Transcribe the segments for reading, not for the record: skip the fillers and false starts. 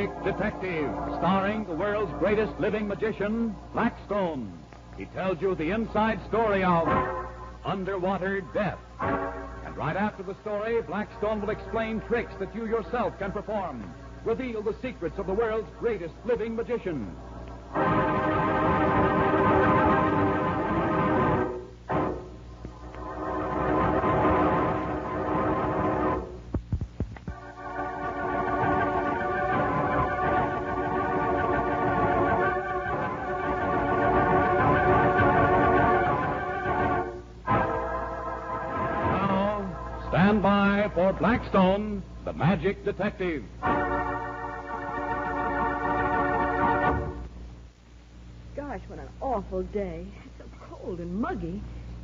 Magic Detective, starring the world's greatest living magician, Blackstone. He tells you the inside story of underwater death. And right after the story, Blackstone will explain tricks that you yourself can perform, reveal the secrets of the world's greatest living magician. Stand by for Blackstone, the Magic Detective. Gosh, what an awful day. It's so cold and muggy.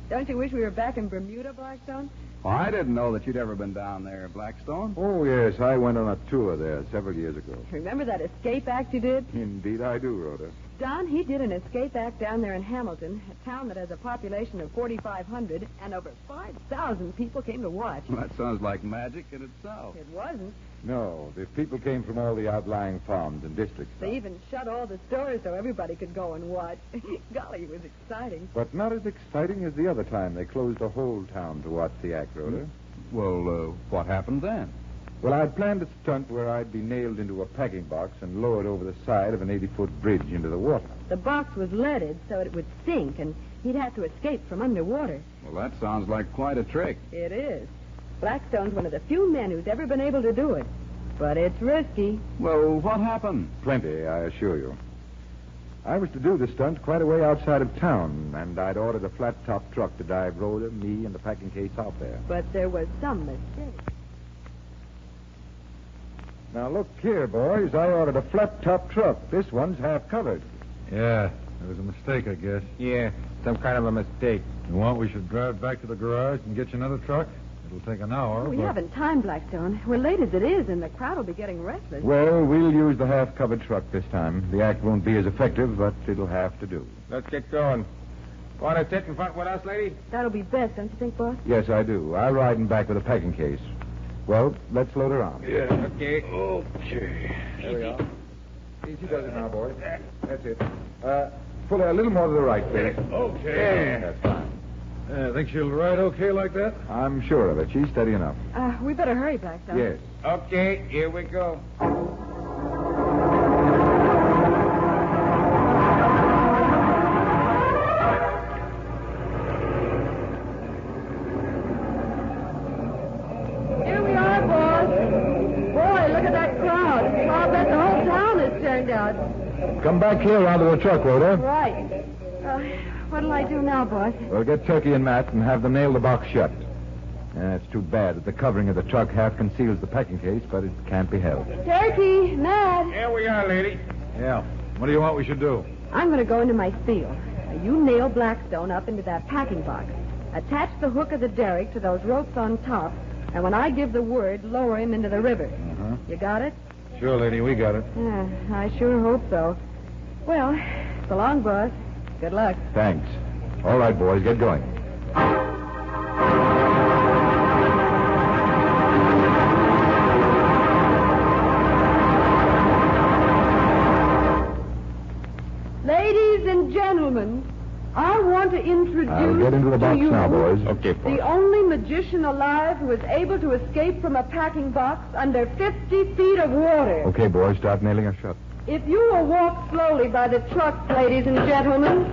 Don't you wish we were back in Bermuda, Blackstone? Oh, I didn't know that you'd ever been down there, Blackstone. Oh, yes, I went on a tour there several years ago. Remember that escape act you did? Indeed I do, Rhoda. Don, he did an escape act down there in Hamilton, a town that has a population of 4,500, and over 5,000 people came to watch. Well, that sounds like magic in itself. It wasn't. No, the people came from all the outlying farms and districts. They even shut all the stores so everybody could go and watch. Golly, it was exciting. But not as exciting as the other time they closed the whole town to watch the act, Rhoda. Well, what happened then? Well, I'd planned a stunt where I'd be nailed into a packing box and lowered over the side of an 80-foot bridge into the water. The box was leaded so it would sink, and he'd have to escape from underwater. Well, that sounds like quite a trick. It is. Blackstone's one of the few men who's ever been able to do it. But it's risky. Well, what happened? Plenty, I assure you. I was to do the stunt quite a way outside of town, and I'd ordered a flat-top truck to drive Rhoda, me, and the packing case out there. But there was some mistake. Now, look here, boys. I ordered a flat-top truck. This one's half covered. Yeah, there was a mistake, I guess. Yeah, some kind of a mistake. You want we should drive back to the garage and get you another truck? It'll take an hour. We but... haven't time, Blackstone. We're late as it is, and the crowd will be getting restless. Well, we'll use the half-covered truck this time. The act won't be as effective, but it'll have to do. Let's get going. Want to sit in front with us, lady? That'll be best, don't you think, boss? Yes, I do. I'll ride in back with a packing case. Well, let's load her on. Yeah. Okay. Okay. There we are. Easy does it now, boys. That's it. Pull her a little more to the right, please. Okay. That's fine. Think she'll ride okay like that? I'm sure of it. She's steady enough. We better hurry, Blackstone. Yes. Okay, here we go. Here we are, boss. Boy, look at that crowd. I'll bet the whole town is turned out. Come back here onto the truck, Rhoda. Right. What'll I do now, boss? Well, get Turkey and Matt and have them nail the box shut. It's too bad that the covering of the truck half conceals the packing case, but it can't be helped. Turkey, Matt. Here we are, lady. Yeah. What do you want we should do? I'm going to go into my field. Now, you nail Blackstone up into that packing box. Attach the hook of the derrick to those ropes on top, and when I give the word, lower him into the river. Uh-huh. You got it? Sure, lady, we got it. Yeah, I sure hope so. Well, so long, boss. Good luck. Thanks. All right, boys, get going. Ladies and gentlemen, I want to introduce I'll get into the box to you now, boys. Okay, boss. the only magician alive who is able to escape from a packing box under 50 feet of water. Okay, boys, start nailing her shut. If you will walk slowly by the truck, ladies and gentlemen,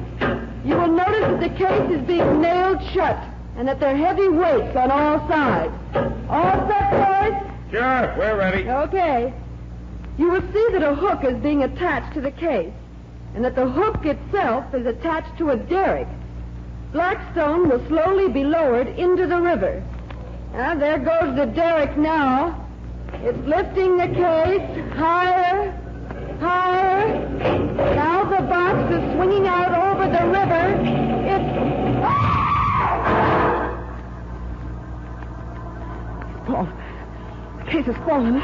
you will notice that the case is being nailed shut and that there are heavy weights on all sides. All set, boys? Sure, we're ready. Okay. You will see that a hook is being attached to the case and that the hook itself is attached to a derrick. Blackstone will slowly be lowered into the river. And there goes the derrick now. It's lifting the case higher. Higher. Now the box is swinging out over the river. It's... Paul, the case has fallen.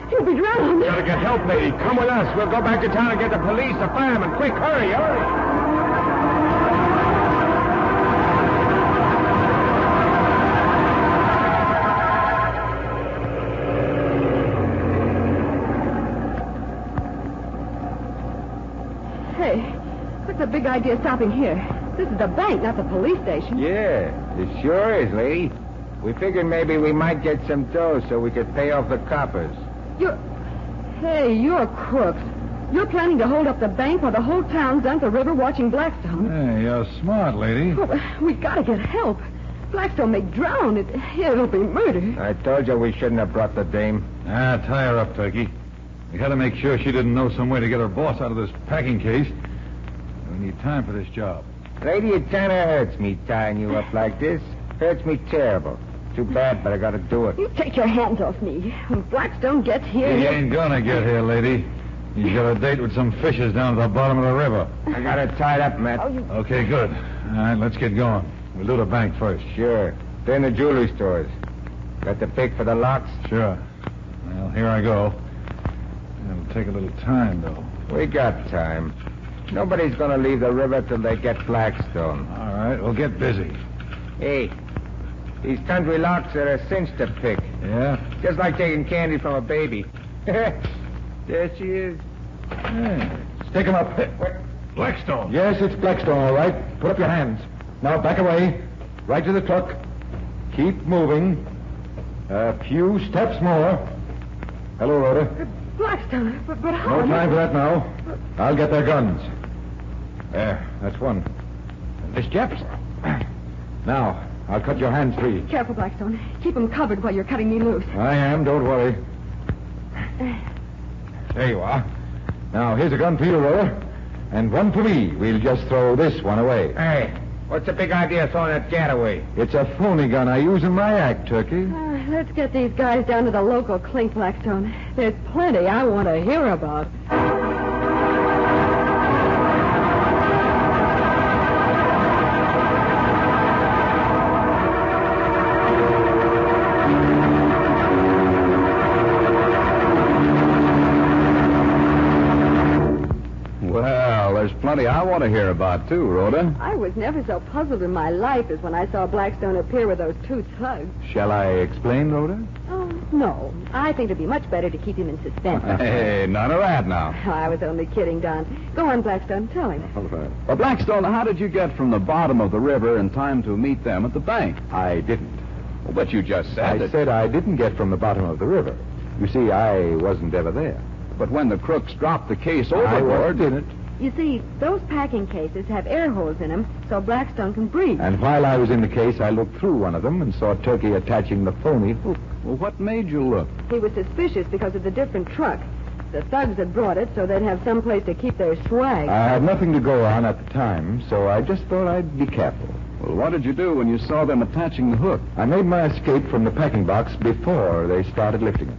He'll be drowned. Gotta get help, lady. Come with us. We'll go back to town and get the police, the firemen. Quick, hurry, hurry. big idea stopping here? This is the bank, not the police station. Yeah, it sure is, lady. We figured maybe we might get some dough so we could pay off the coppers. You're crooks. You're planning to hold up the bank while the whole town's down the river watching Blackstone. Hey, you're smart, lady. Oh, we gotta get help. Blackstone may drown. It'll be murder. I told you we shouldn't have brought the dame. Tie her up, Turkey. We had to make sure she didn't know some way to get her boss out of this packing case. We need time for this job. Lady, it kind of hurts me tying you up like this. Hurts me terrible. Too bad, but I gotta do it. You take your hands off me. When Blackstone gets here... He ain't gonna get here, lady. He's got a date with some fishes down at the bottom of the river. I got her tied up, Matt. Okay, good. All right, let's get going. We'll do the bank first. Sure. Then the jewelry stores. Got the pick for the locks? Sure. Well, here I go. It'll take a little time, though. We got time. Nobody's gonna leave the river till they get Blackstone. All right, we'll get busy. Hey, these country locks are a cinch to pick. Yeah? Just like taking candy from a baby. There she is. Hey. Stick him up. Blackstone. Yes, it's Blackstone, all right. Put up your hands. Now, back away. Right to the truck. Keep moving. A few steps more. Hello, Rhoda. Blackstone, but how... No time for that now. I'll get their guns. There, that's one. Miss Jepson. Now, I'll cut your hands free. Careful, Blackstone. Keep them covered while you're cutting me loose. I am, don't worry. There you are. Now, here's a gun for you, Rhoda. And one for me. We'll just throw this one away. Hey, what's the big idea of throwing that cat away? It's a phony gun I use in my act, Turkey. Let's get these guys down to the local clink, Blackstone. There's plenty I want to hear about. Plenty I want to hear about, too, Rhoda. I was never so puzzled in my life as when I saw Blackstone appear with those two thugs. Shall I explain, Rhoda? Oh, no. I think it'd be much better to keep him in suspense. Hey, none of that now. I was only kidding, Don. Go on, Blackstone. Tell him. All right. Well, Blackstone, how did you get from the bottom of the river in time to meet them at the bank? I didn't. Well, but you just said I said I didn't get from the bottom of the river. You see, I wasn't ever there. But when the crooks dropped the case I overboard... wasn't in it. You see, those packing cases have air holes in them so Blackstone can breathe. And while I was in the case, I looked through one of them and saw Turkey attaching the phony hook. Well, what made you look? He was suspicious because of the different truck. The thugs had brought it so they'd have some place to keep their swag. I had nothing to go on at the time, so I just thought I'd be careful. Well, what did you do when you saw them attaching the hook? I made my escape from the packing box before they started lifting it.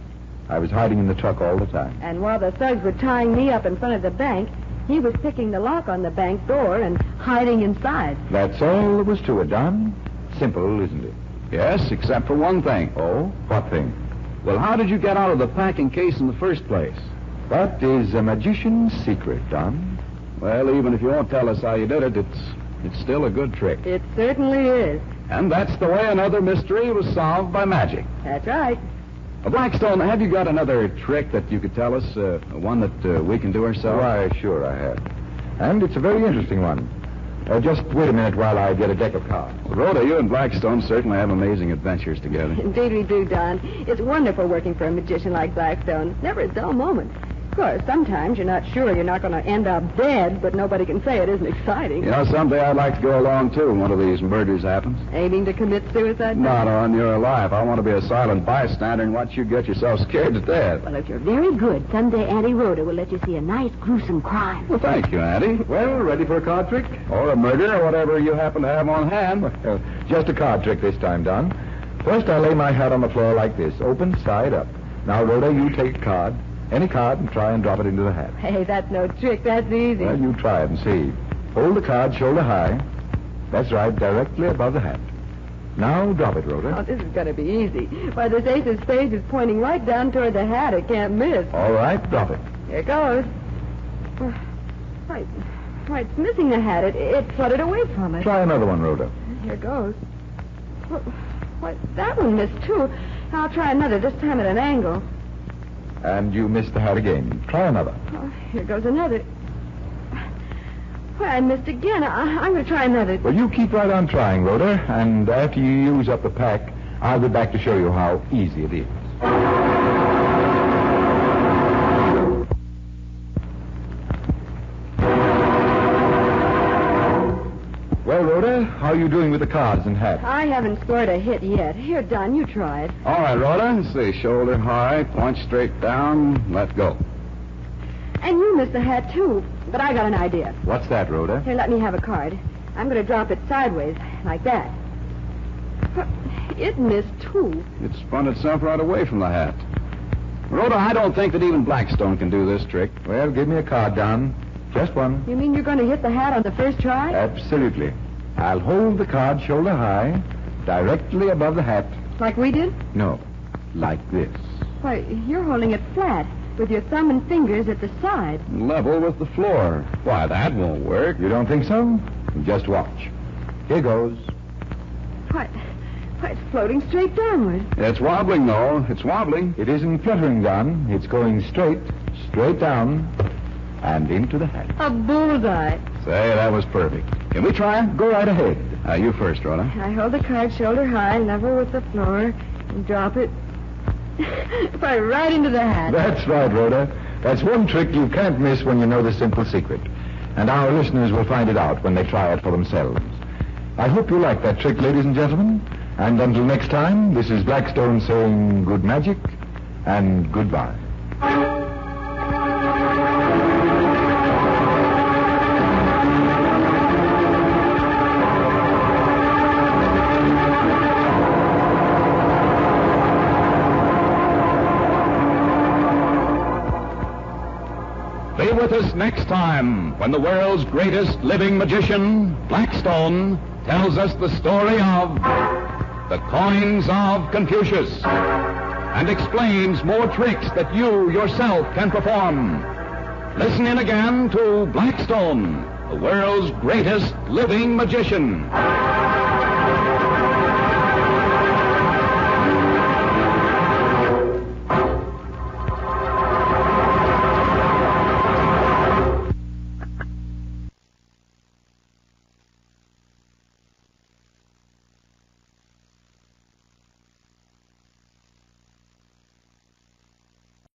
I was hiding in the truck all the time. And while the thugs were tying me up in front of the bank, he was picking the lock on the bank door and hiding inside. That's all there was to it, Don. Simple, isn't it? Yes, except for one thing. Oh? What thing? Well, how did you get out of the packing case in the first place? That is a magician's secret, Don. Well, even if you won't tell us how you did it, it's still a good trick. It certainly is. And that's the way another mystery was solved by magic. That's right. Blackstone, have you got another trick that you could tell us? One that we can do ourselves? Why, sure I have. And it's a very interesting one. Just wait a minute while I get a deck of cards. Rhoda, you and Blackstone certainly have amazing adventures together. Indeed we do, Don. It's wonderful working for a magician like Blackstone. Never a dull moment. Of course, sometimes you're not sure you're not going to end up dead, but nobody can say it isn't exciting. You know, someday I'd like to go along, too, when one of these murders happens. Aiming to commit suicide? Not on your life. I want to be a silent bystander and watch you get yourself scared to death. Well, if you're very good, someday Auntie Rhoda will let you see a nice, gruesome crime. Well, thank you, Auntie. Well, ready for a card trick? Or a murder, or whatever you happen to have on hand. Well, just a card trick this time, Don. First, I lay my hat on the floor like this, open side up. Now, Rhoda, you take a card. Any card and try and drop it into the hat. Hey, that's no trick. That's easy. Well, you try it and see. Hold the card shoulder high. That's right, directly above the hat. Now drop it, Rhoda. Oh, this is going to be easy. Why, this ace of spades is pointing right down toward the hat. It can't miss. All right, drop it. Here goes. Right, it's missing the hat. It fluttered away from it. Try another one, Rhoda. Here goes. Why, that one missed, too. I'll try another, this time at an angle. And you missed the hat again. Try another. Oh, here goes another. Well, I missed again. I'm going to try another. Well, you keep right on trying, Rhoda, and after you use up the pack, I'll be back to show you how easy it is. Well, Rhoda, how are you doing with the cards and hats? I haven't scored a hit yet. Here, Don, you try it. All right, Rhoda. Let's see. Shoulder high, point straight down. Let go. And you missed the hat, too. But I got an idea. What's that, Rhoda? Here, let me have a card. I'm going to drop it sideways, like that. But it missed, too. It spun itself right away from the hat. Rhoda, I don't think that even Blackstone can do this trick. Well, give me a card, Don. Just one. You mean you're going to hit the hat on the first try? Absolutely. I'll hold the card shoulder high, directly above the hat. Like we did? No, like this. Why, you're holding it flat, with your thumb and fingers at the side. Level with the floor. Why, that won't work. You don't think so? Just watch. Here goes. Why, it's floating straight downward. It's wobbling, though. It's wobbling. It isn't fluttering, Don. It's going straight down, and into the hat. A bullseye. Say, that was perfect. Can we try it? Go right ahead. You first, Rhoda. I hold the card shoulder high, level with the floor, and drop it right into the hat. That's right, Rhoda. That's one trick you can't miss when you know the simple secret. And our listeners will find it out when they try it for themselves. I hope you like that trick, ladies and gentlemen. And until next time, this is Blackstone saying good magic and goodbye. Be with us next time when the world's greatest living magician, Blackstone, tells us the story of the coins of Confucius and explains more tricks that you yourself can perform. Listen in again to Blackstone, the world's greatest living magician.